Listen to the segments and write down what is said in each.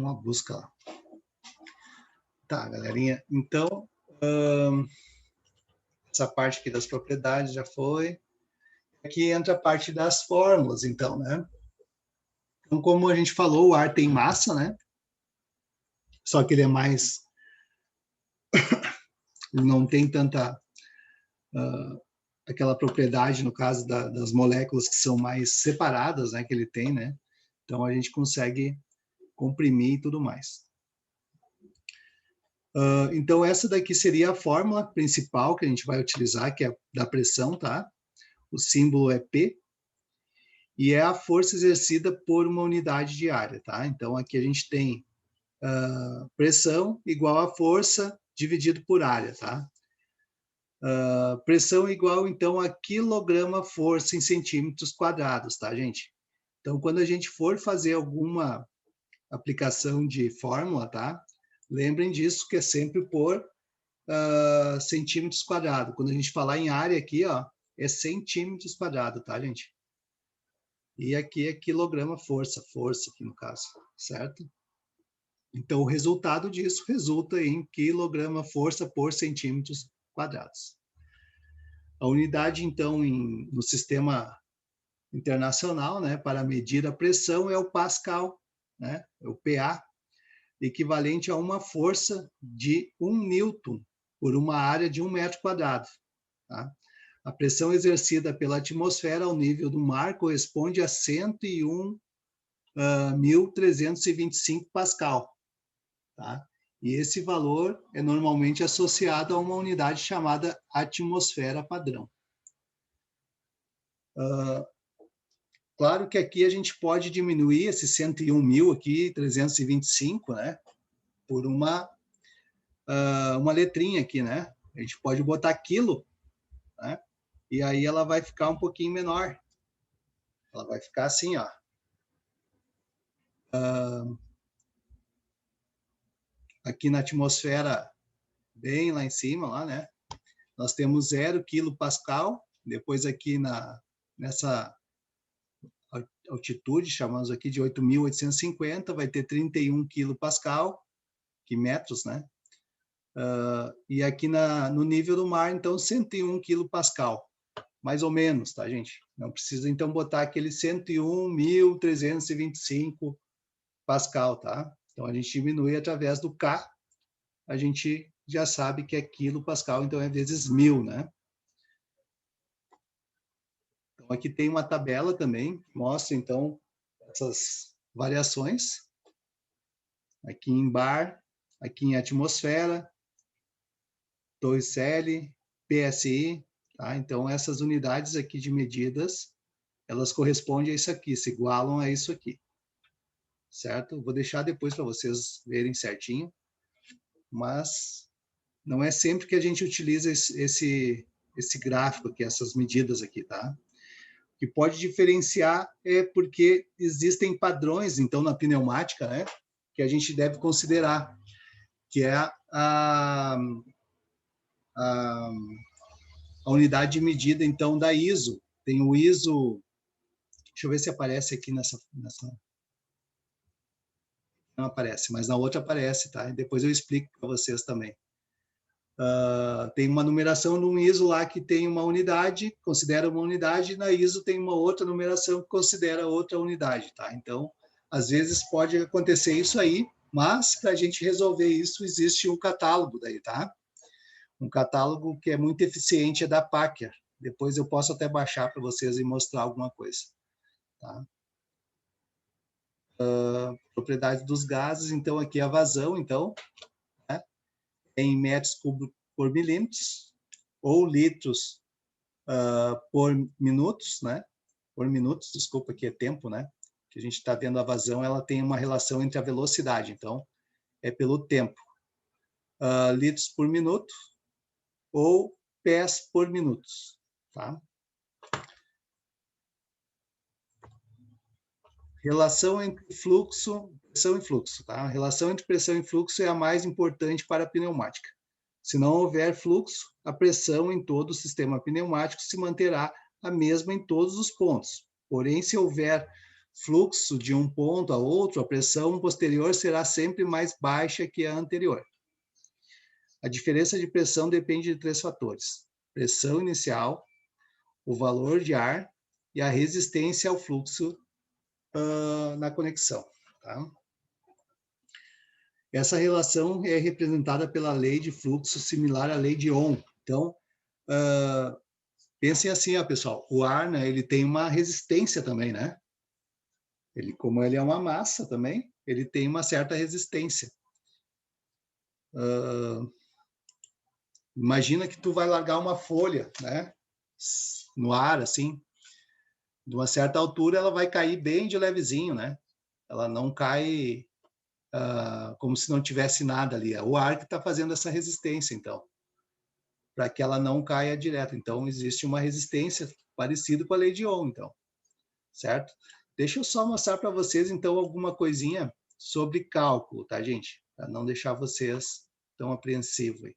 uma busca lá. Tá, galerinha. Então, essa parte aqui das propriedades já foi. Aqui entra a parte das fórmulas, então, né? Então, como a gente falou, o ar tem massa, né? Só que ele é mais... não tem tanta... aquela propriedade, no caso das moléculas que são mais separadas, né? Que ele tem, né? Então, a gente consegue comprimir e tudo mais. Então, essa daqui seria a fórmula principal que a gente vai utilizar, que é da pressão, tá? O símbolo é P, e é a força exercida por uma unidade de área, tá? Então, aqui a gente tem pressão igual a força dividido por área, tá? Pressão igual, então, a quilograma-força em centímetros quadrados, tá, gente? Então, quando a gente for fazer alguma aplicação de fórmula, tá? Lembrem disso, que é sempre por centímetros quadrados. Quando a gente falar em área aqui, ó, é centímetros quadrados, tá, gente? E aqui é quilograma-força, força aqui no caso, certo? Então, o resultado disso resulta em quilograma-força por centímetros quadrados. A unidade, então, no sistema internacional, né, para medir a pressão é o Pascal, né, é o PA, equivalente a uma força de 1 newton por uma área de 1 metro quadrado. Tá? A pressão exercida pela atmosfera ao nível do mar corresponde a 101.325 Pascal. Tá? E esse valor é normalmente associado a uma unidade chamada atmosfera padrão. Claro que aqui a gente pode diminuir esse 101.000 aqui, 325, né? Por uma letrinha aqui, né? A gente pode botar quilo, né? E aí ela vai ficar um pouquinho menor. Ela vai ficar assim, ó. Aqui na atmosfera, bem lá em cima, lá, né? Nós temos 0 quilopascal. Depois aqui nessa altitude, chamamos aqui de 8.850, vai ter 31 quilopascal, que metros, né? E aqui no nível do mar, então, 101 quilopascal, mais ou menos, tá, gente? Não precisa, então, botar aquele 101.325 pascal, tá? Então, a gente diminui através do K, a gente já sabe que é quilopascal, então é vezes 1.000, né? Então, aqui tem uma tabela também, que mostra, então, essas variações. Aqui em bar, aqui em atmosfera, Torricelli, PSI, tá? Então, essas unidades aqui de medidas, elas correspondem a isso aqui, se igualam a isso aqui, certo? Vou deixar depois para vocês verem certinho, mas não é sempre que a gente utiliza esse gráfico aqui, essas medidas aqui, tá? O que pode diferenciar é porque existem padrões, então, na pneumática, né, que a gente deve considerar, que é a unidade de medida, então, da ISO. Tem o ISO, deixa eu ver se aparece aqui nessa... Não aparece, mas na outra aparece, tá? E depois eu explico para vocês também. Tem uma numeração no ISO lá que tem uma unidade, considera uma unidade, e na ISO tem uma outra numeração que considera outra unidade, tá? Então, às vezes pode acontecer isso aí, mas para a gente resolver isso, existe um catálogo daí, tá? Um catálogo que é muito eficiente, é da Pacquiao. Depois eu posso até baixar para vocês e mostrar alguma coisa, tá? Propriedade dos gases, então aqui a vazão, então, né? Em metros cúbicos por milímetros, ou litros por minutos, né? Por minutos, desculpa, aqui é tempo, né? Que a gente está vendo a vazão, ela tem uma relação entre a velocidade, então é pelo tempo. Litros por minuto ou pés por minutos, tá? Relação entre pressão e fluxo, tá? A relação entre pressão e fluxo é a mais importante para a pneumática. Se não houver fluxo, a pressão em todo o sistema pneumático se manterá a mesma em todos os pontos. Porém, se houver fluxo de um ponto a outro, a pressão posterior será sempre mais baixa que a anterior. A diferença de pressão depende de 3 fatores: pressão inicial, o valor de ar e a resistência ao fluxo na conexão. Tá? Essa relação é representada pela lei de fluxo similar à lei de Ohm. Então, pensem assim, ó, pessoal, o ar, né, ele tem uma resistência também, né? Como ele é uma massa também, ele tem uma certa resistência. Imagina que tu vai largar uma folha, né, no ar, assim, de uma certa altura ela vai cair bem de levezinho, né? Ela não cai como se não tivesse nada ali. É o ar que está fazendo essa resistência, então, para que ela não caia direto. Então, existe uma resistência parecida com a lei de Ohm, então, certo? Deixa eu só mostrar para vocês, então, alguma coisinha sobre cálculo, tá, gente? Para não deixar vocês tão apreensivos aí.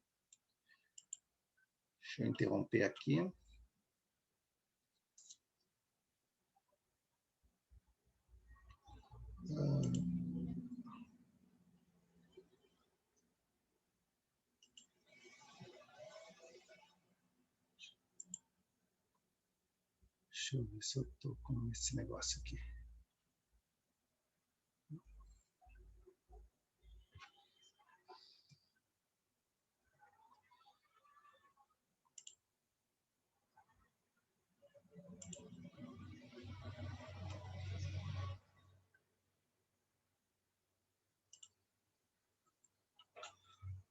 Deixa eu interromper aqui. Deixa eu ver se eu estou com esse negócio aqui.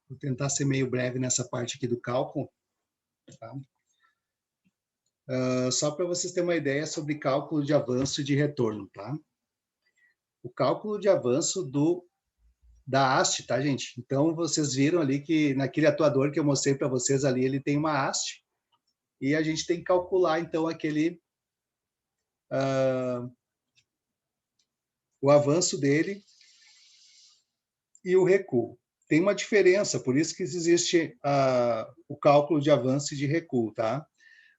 Vou tentar ser meio breve nessa parte aqui do cálculo. Tá? Só para vocês terem uma ideia sobre cálculo de avanço e de retorno. Tá? O cálculo de avanço da haste, tá, gente? Então, vocês viram ali que naquele atuador que eu mostrei para vocês ali, ele tem uma haste. E a gente tem que calcular, então, o avanço dele e o recuo. Tem uma diferença, por isso que existe o cálculo de avanço e de recuo, tá?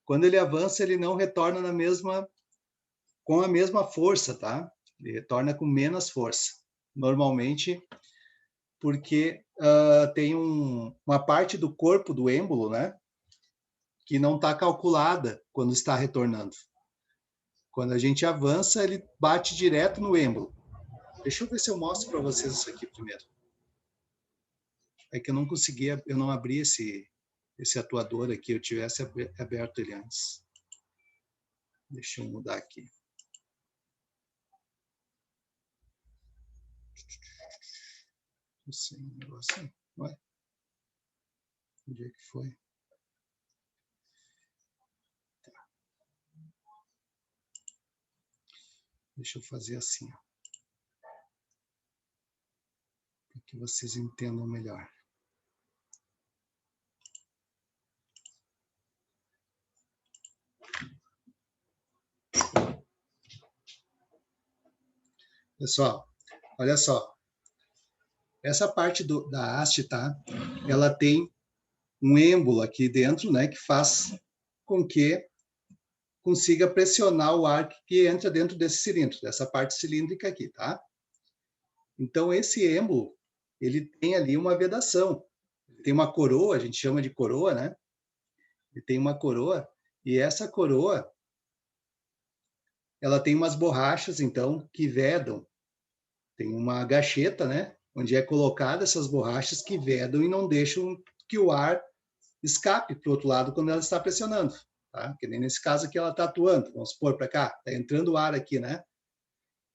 Quando ele avança, ele não retorna com a mesma força, tá? Ele retorna com menos força. Normalmente, porque tem uma parte do corpo do êmbolo, né? Que não está calculada quando está retornando. Quando a gente avança, ele bate direto no êmbolo. Deixa eu ver se eu mostro para vocês isso aqui primeiro. É que eu não conseguia, eu não abri esse atuador aqui, eu tivesse aberto ele antes. Deixa eu mudar aqui. Esse negócio, ué? Onde é que foi? Tá. Deixa eu fazer assim, ó, para que vocês entendam melhor. Pessoal, olha só. Essa parte da haste, tá? Ela tem um êmbolo aqui dentro, né? Que faz com que consiga pressionar o ar que entra dentro desse cilindro, dessa parte cilíndrica aqui, tá? Então, esse êmbolo, ele tem ali uma vedação. Tem uma coroa, a gente chama de coroa, né? Ele tem uma coroa, e essa coroa, ela tem umas borrachas, então, que vedam. Tem uma gacheta, né? Onde é colocada essas borrachas que vedam e não deixam que o ar escape para o outro lado quando ela está pressionando. Tá? Que nem nesse caso aqui ela está atuando. Vamos supor para cá, está entrando o ar aqui, né?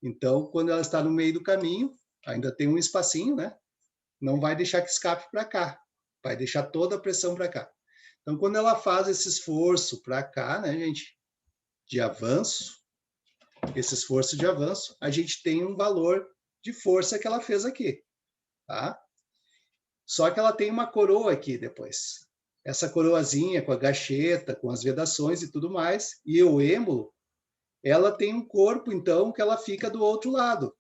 Então, quando ela está no meio do caminho, ainda tem um espacinho, né? Não vai deixar que escape para cá. Vai deixar toda a pressão para cá. Então, quando ela faz esse esforço para cá, né, gente, de avanço, esse esforço de avanço, a gente tem um valor de força que ela fez aqui, tá? Só que ela tem uma coroa aqui depois. Essa coroazinha com a gacheta, com as vedações e tudo mais, e o êmbolo, ela tem um corpo, então, que ela fica do outro lado,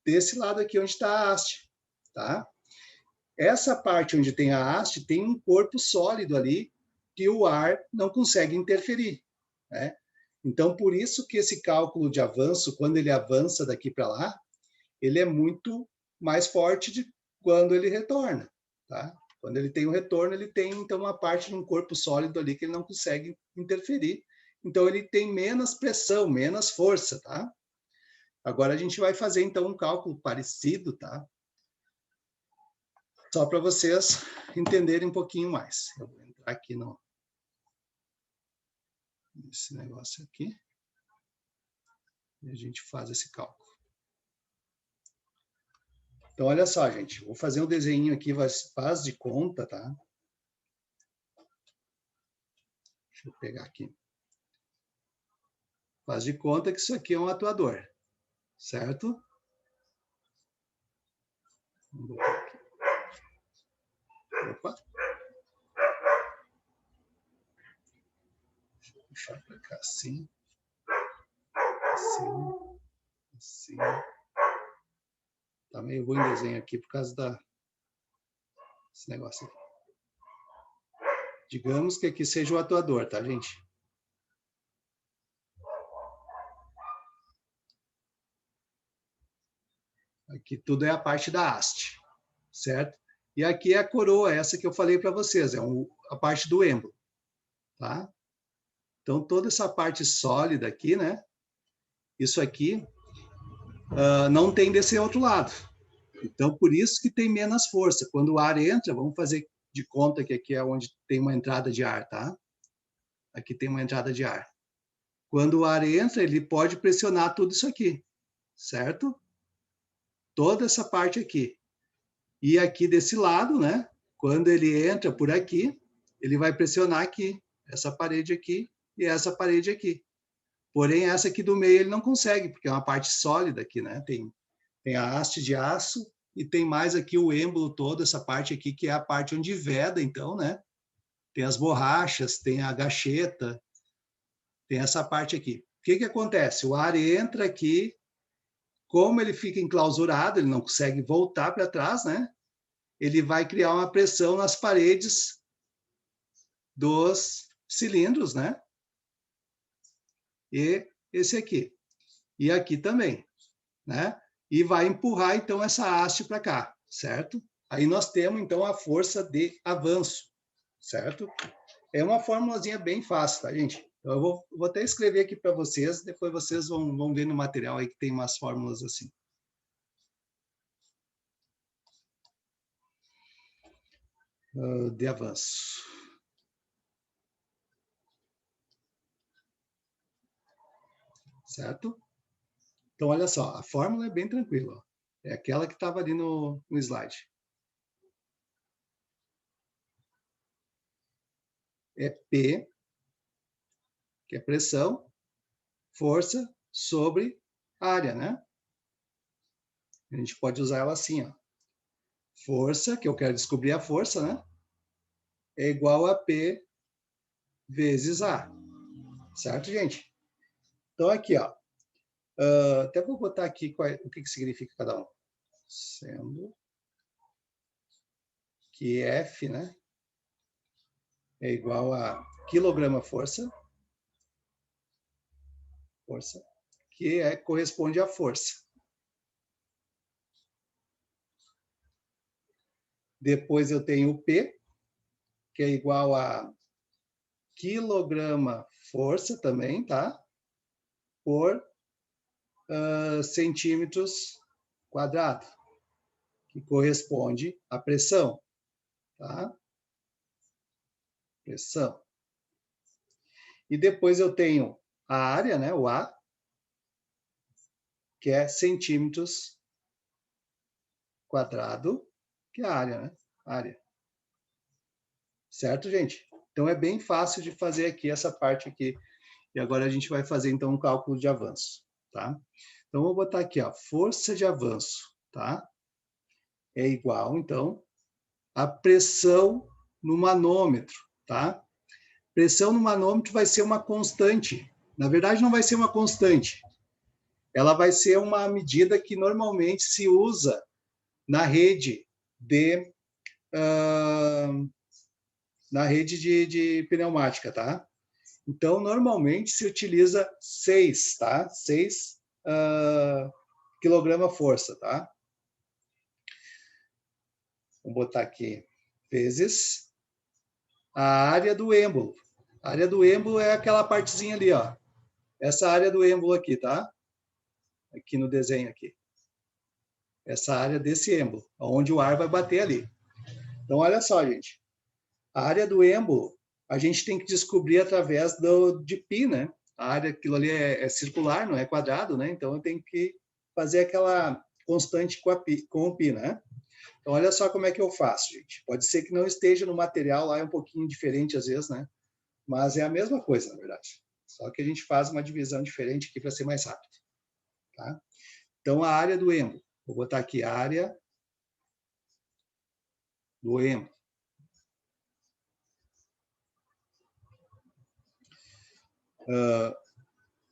desse lado aqui onde está a haste, tá? Essa parte onde tem a haste tem um corpo sólido ali que o ar não consegue interferir, né? Então, por isso que esse cálculo de avanço, quando ele avança daqui para lá, ele é muito mais forte de quando ele retorna, tá? Quando ele tem um retorno, ele tem, então, uma parte de um corpo sólido ali que ele não consegue interferir. Então, ele tem menos pressão, menos força, tá? Agora, a gente vai fazer, então, um cálculo parecido, tá? Só para vocês entenderem um pouquinho mais. Eu vou entrar aqui nesse negócio aqui. E a gente faz esse cálculo. Então, olha só, gente. Vou fazer um desenho aqui, faz de conta, tá? Deixa eu pegar aqui. Faz de conta que isso aqui é um atuador, certo? Vamos botar aqui. Opa. Deixa eu puxar para cá assim. Assim. Assim. Tá meio ruim o desenho aqui por causa desse negócio aqui. Digamos que aqui seja o atuador, tá, gente? Aqui tudo é a parte da haste, certo? E aqui é a coroa, essa que eu falei para vocês, é a parte do êmbolo, tá? Então, toda essa parte sólida aqui, né? Isso aqui não tem desse outro lado. Então, por isso que tem menos força. Quando o ar entra, vamos fazer de conta que aqui é onde tem uma entrada de ar, tá? Aqui tem uma entrada de ar. Quando o ar entra, ele pode pressionar tudo isso aqui, certo? Toda essa parte aqui. E aqui desse lado, né? Quando ele entra por aqui, ele vai pressionar aqui, essa parede aqui e essa parede aqui. Porém, essa aqui do meio ele não consegue, porque é uma parte sólida aqui, né? Tem a haste de aço e tem mais aqui o êmbolo todo, essa parte aqui, que é a parte onde veda, então, né? Tem as borrachas, tem a gacheta, tem essa parte aqui. O que acontece? O ar entra aqui, como ele fica enclausurado, ele não consegue voltar para trás, né? Ele vai criar uma pressão nas paredes dos cilindros, né? E esse aqui. E aqui também, né? E vai empurrar, então, essa haste para cá, certo? Aí nós temos, então, a força de avanço, certo? É uma formulazinha bem fácil, tá, gente? Eu vou até escrever aqui para vocês, depois vocês vão ver no material aí que tem umas fórmulas assim. De avanço. Certo? Então, olha só, a fórmula é bem tranquila. Ó. É aquela que estava ali no slide. É P, que é pressão, força sobre área, né? A gente pode usar ela assim, ó. Força, que eu quero descobrir a força, né? É igual a P vezes A. Certo, gente? Então, aqui, ó. Até vou botar aqui o que significa cada um. Sendo que F, né? É igual a quilograma força, que corresponde à força. Depois eu tenho o P, que é igual a quilograma força também, tá? Por centímetros quadrados, que corresponde à pressão, tá? Pressão. E depois eu tenho a área, né? O A, que é centímetros quadrado, que é a área, né? Área. Certo, gente? Então, é bem fácil de fazer aqui essa parte aqui. E agora a gente vai fazer, então, um cálculo de avanço, tá? Então, vou botar aqui, ó, força de avanço, tá? É igual, então, a pressão no manômetro, tá? Pressão no manômetro vai ser uma constante. Na verdade, não vai ser uma constante. Ela vai ser uma medida que normalmente se usa na rede de na rede de pneumática, tá? Então, normalmente se utiliza 6, tá? 6 quilograma-força, tá? Vou botar aqui, vezes a área do êmbolo. A área do êmbolo é aquela partezinha ali, ó. Essa área do êmbolo aqui, tá? Aqui no desenho aqui. Essa área desse êmbolo, onde o ar vai bater ali. Então, olha só, gente. A área do êmbolo, a gente tem que descobrir através de π, né? A área, aquilo ali é circular, não é quadrado, né? Então, eu tenho que fazer aquela constante com o π, né? Então, olha só como é que eu faço, gente. Pode ser que não esteja no material lá, é um pouquinho diferente às vezes, né? Mas é a mesma coisa, na verdade. Só que a gente faz uma divisão diferente aqui para ser mais rápido, tá? Então, a área do êmbolo. Vou botar aqui a área do êmbolo.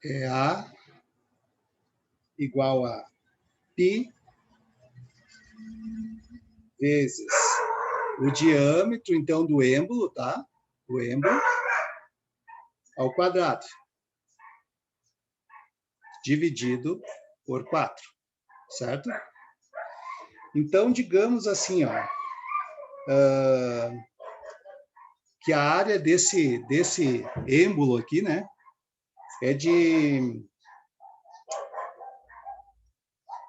É A igual a π vezes o diâmetro, então, do êmbolo, tá? O êmbolo ao quadrado, dividido por 4, certo? Então, digamos assim, ó, que a área desse êmbolo aqui, né, é de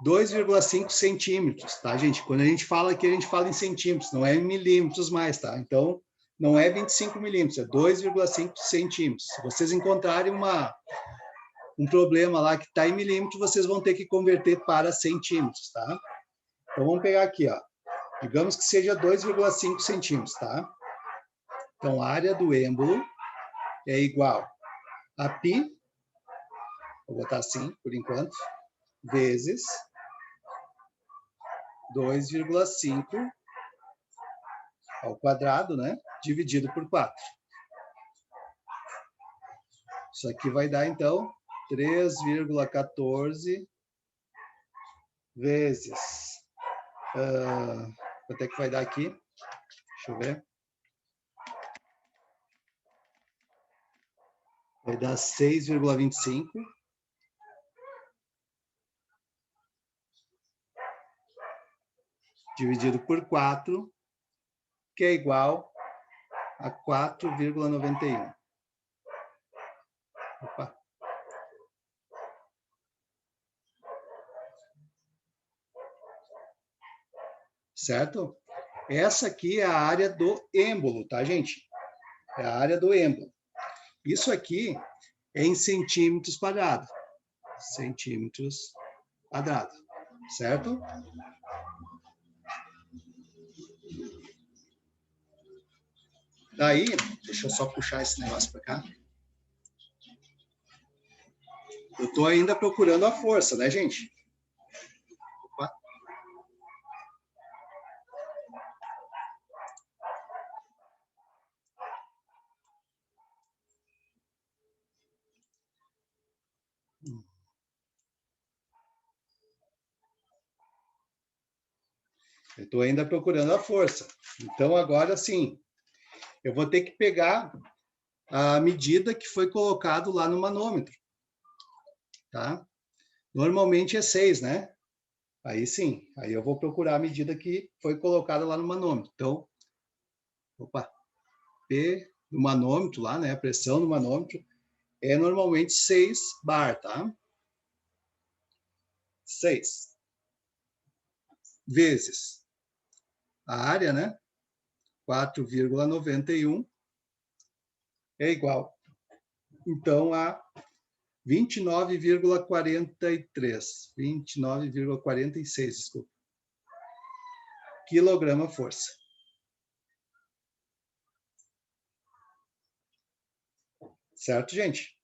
2,5 centímetros, tá, gente? Quando a gente fala aqui, a gente fala em centímetros, não é em milímetros mais, tá? Então, não é 25 milímetros, é 2,5 centímetros. Se vocês encontrarem um problema lá que está em milímetros, vocês vão ter que converter para centímetros, tá? Então, vamos pegar aqui, ó. Digamos que seja 2,5 centímetros, tá? Então, a área do êmbolo é igual a π, vou botar assim, por enquanto, vezes 2,5 ao quadrado, né? Dividido por 4. Isso aqui vai dar, então, 3,14 vezes... quanto é que vai dar aqui? Deixa eu ver. Vai dar 6,25. Dividido por 4, que é igual a 4,91. Opa. Certo? Essa aqui é a área do êmbolo, tá, gente? É a área do êmbolo. Isso aqui é em centímetros quadrados. Centímetros quadrados, certo? Daí, deixa eu só puxar esse negócio para cá. Eu estou ainda procurando a força, né, gente? Opa. Eu estou ainda procurando a força. Então, agora sim, eu vou ter que pegar a medida que foi colocado lá no manômetro. Tá? Normalmente é 6, né? Aí sim, aí eu vou procurar a medida que foi colocada lá no manômetro. Então, opa, P no manômetro lá, né? A pressão no manômetro é normalmente 6 bar, tá? 6 vezes a área, né? 4,91 é igual, então, a 29,46, desculpa, quilograma-força. Certo, gente?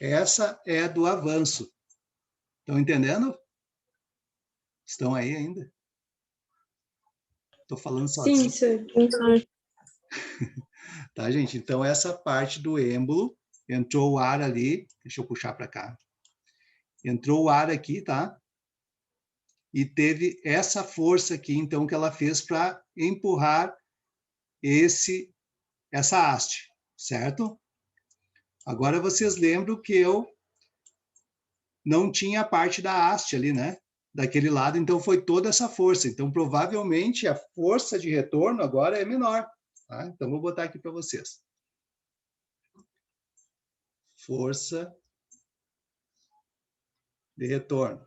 Essa é do avanço. Estão entendendo? Estão aí ainda? Estou falando sozinho. Sim. Tá, gente? Então, essa parte do êmbolo, entrou o ar ali, deixa eu puxar para cá. Entrou o ar aqui, tá? E teve essa força aqui, então, que ela fez para empurrar essa haste, certo? Agora vocês lembram que eu não tinha a parte da haste ali, né? Daquele lado, então foi toda essa força. Então, provavelmente, a força de retorno agora é menor. Tá? Então, vou botar aqui para vocês. Força de retorno.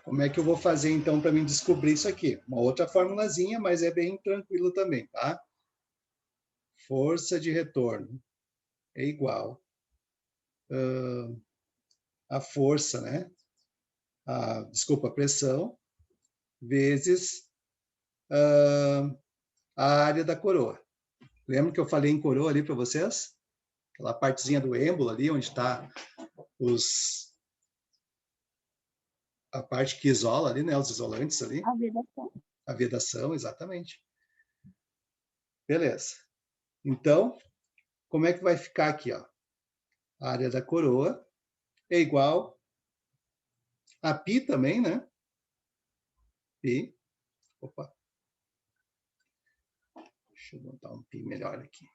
Como é que eu vou fazer, então, para mim descobrir isso aqui? Uma outra formulazinha, mas é bem tranquilo também, tá? Força de retorno é igual a força, né? Desculpa, a pressão, vezes a área da coroa. Lembra que eu falei em coroa ali para vocês? Aquela partezinha do êmbolo ali, onde está a parte que isola ali, né? Os isolantes ali. A vedação. A vedação, exatamente. Beleza. Então, como é que vai ficar aqui, ó? A área da coroa é igual a π também, né? Π. Opa. Deixa eu botar um π melhor aqui.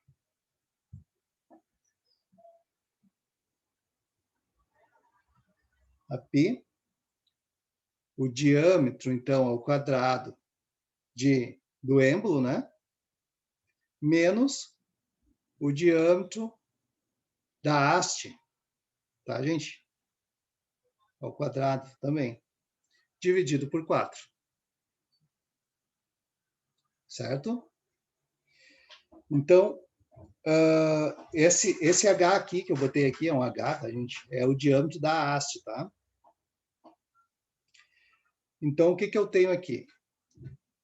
A π. O diâmetro, então, ao quadrado do êmbolo, né? Menos o diâmetro da haste, tá, gente? Ao quadrado também. Dividido por 4. Certo? Então, esse H aqui, que eu botei aqui, é um H, tá, gente? É o diâmetro da haste, tá? Então, o que eu tenho aqui?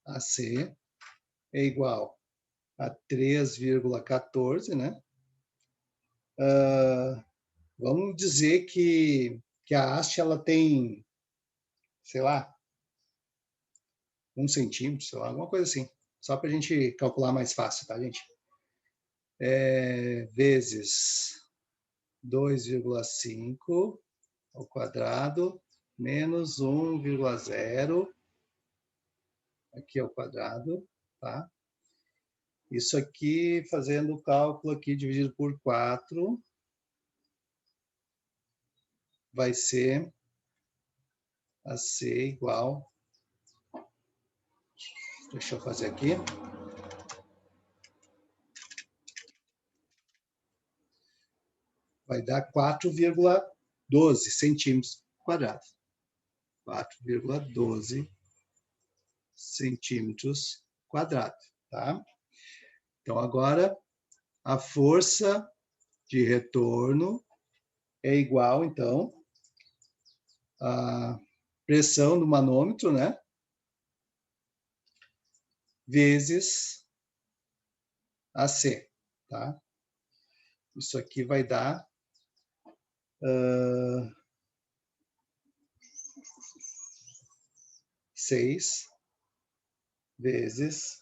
AC é igual a 3,14, né? Vamos dizer que a haste, ela tem, sei lá, 1 centímetro, sei lá, alguma coisa assim. Só para a gente calcular mais fácil, tá, gente? Vezes 2,5 ao quadrado menos 1,0 aqui ao quadrado, tá? Isso aqui, fazendo o cálculo aqui dividido por 4, vai ser AC igual... Deixa eu fazer aqui. Vai dar 4,12 centímetros quadrados. 4,12 centímetros quadrados, tá? Então, agora, a força de retorno é igual, então, à pressão do manômetro, né? Vezes AC, tá? Isso aqui vai dar 6 vezes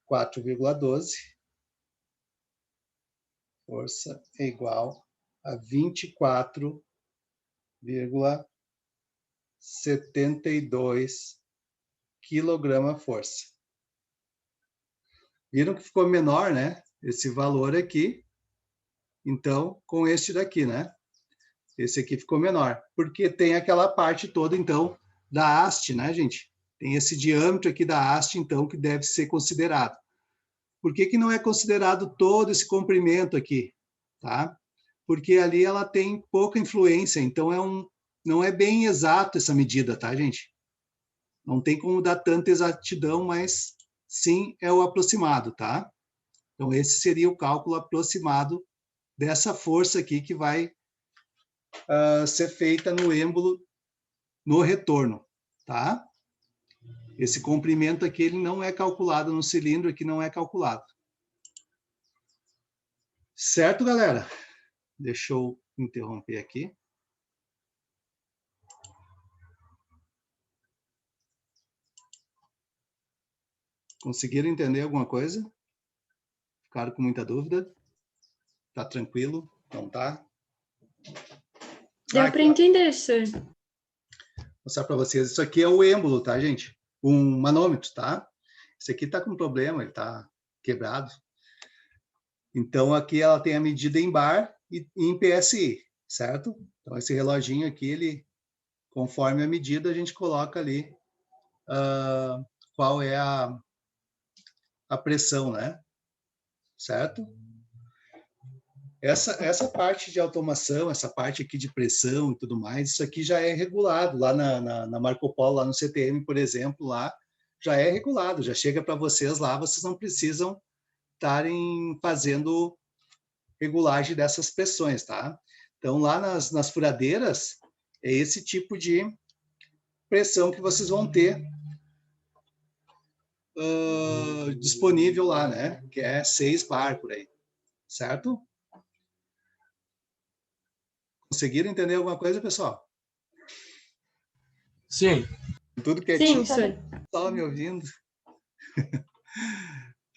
4,12. Força é igual a 24,72 quilograma-força. Viram que ficou menor, né? Esse valor aqui. Então, com este daqui, né? Esse aqui ficou menor. Porque tem aquela parte toda, então, da haste, né, gente? Tem esse diâmetro aqui da haste, então, que deve ser considerado. Por que não é considerado todo esse comprimento aqui? Tá? Porque ali ela tem pouca influência, então não é bem exato essa medida, tá, gente? Não tem como dar tanta exatidão, mas sim é o aproximado, tá? Então, esse seria o cálculo aproximado dessa força aqui que vai ser feita no êmbolo no retorno, tá? Esse comprimento aqui, ele não é calculado no cilindro, aqui não é calculado. Certo, galera? Deixa eu interromper aqui. Conseguiram entender alguma coisa? Ficaram com muita dúvida? Tá tranquilo? Não tá? Deu para entender, Sir. Vou mostrar para vocês. Isso aqui é o êmbolo, tá, gente? Um manômetro, tá? Esse aqui tá com problema, ele tá quebrado. Então, aqui ela tem a medida em bar e em PSI, certo? Então, esse reloginho aqui, ele, conforme a medida, a gente coloca ali qual é a pressão, né? Certo? Essa parte de automação, essa parte aqui de pressão e tudo mais, isso aqui já é regulado. Lá na Marco Polo, lá no CTM, por exemplo, lá já é regulado, já chega para vocês lá, vocês não precisam estarem fazendo regulagem dessas pressões, tá? Então, lá nas furadeiras, é esse tipo de pressão que vocês vão ter disponível lá, né? Que é 6 bar por aí, certo? Conseguiram entender alguma coisa, pessoal? Sim. Tudo quietinho? Sim, senhor. Só me ouvindo?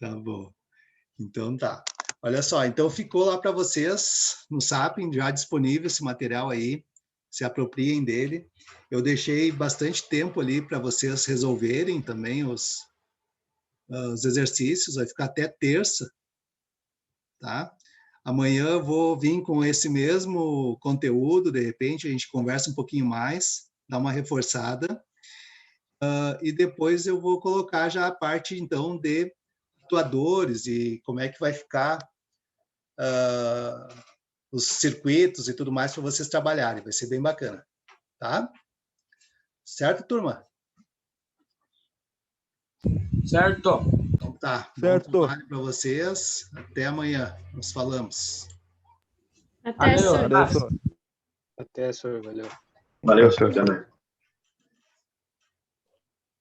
Tá bom. Então tá. Olha só, então ficou lá para vocês no Sapien, já disponível esse material aí, se apropriem dele. Eu deixei bastante tempo ali para vocês resolverem também os exercícios, vai ficar até terça, tá? Amanhã eu vou vir com esse mesmo conteúdo, de repente a gente conversa um pouquinho mais, dá uma reforçada, e depois eu vou colocar já a parte, então, de atuadores e como é que vai ficar os circuitos e tudo mais para vocês trabalharem. Vai ser bem bacana, tá? Certo, turma? Certo. Então tá. Certo. Bom trabalho para vocês. Até amanhã. Nos falamos. Até, Valeu, senhor. Valeu, senhor. Até, senhor. Valeu. Valeu, senhor. Até mais.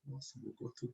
Nossa, bugou tudo.